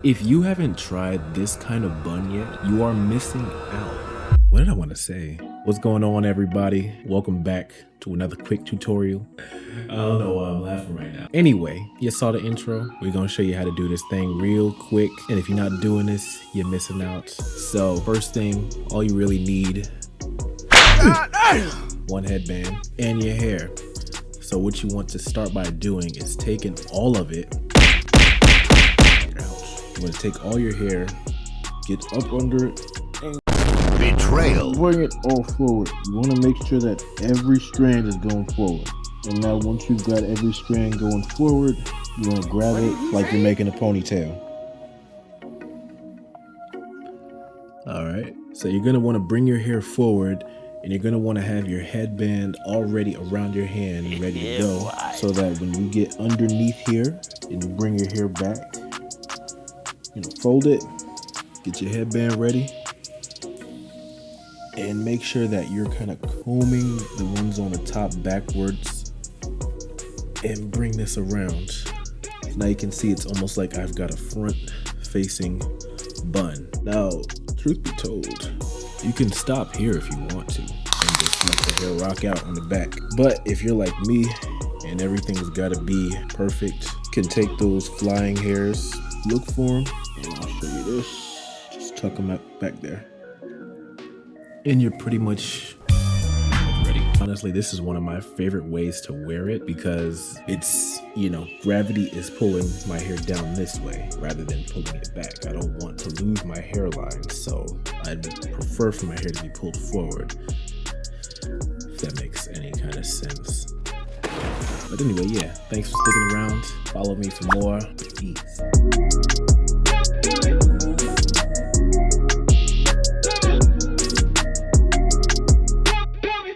If you haven't tried this kind of bun yet, you are missing out. What did I want to say? What's going on, everybody? Welcome back to another quick tutorial. I don't know why I'm laughing right now. Anyway, you saw the intro. We're gonna show you how to do this thing real quick. And if you're not doing this, you're missing out. So first thing, all you really need, one headband and your hair. So what you want to start by doing is taking all of it. You want to take all your hair, get up under it, and Betrayal. Bring it all forward. You want to make sure that every strand is going forward. And now once you've got every strand going forward, you want to grab it like you're making a ponytail. all right. So you're going to want to bring your hair forward, and you're going to want to have your headband already around your hand ready to go, so that when you get underneath here and you bring your hair back, fold it, get your headband ready, and make sure that you're kind of combing the ones on the top backwards and bring this around. Now you can see it's almost like I've got a front facing bun. Now, truth be told, you can stop here if you want to and just let the hair rock out on the back. But if you're like me and everything's got to be perfect, you can take those flying hairs, look for them, and I'll show you this. Just tuck them up back there. And you're pretty much ready. Honestly, this is one of my favorite ways to wear it because it's, gravity is pulling my hair down this way rather than pulling it back. I don't want to lose my hairline, so I'd prefer for my hair to be pulled forward, if that makes any kind of sense. But anyway, yeah, thanks for sticking around. Follow me for more. Peace.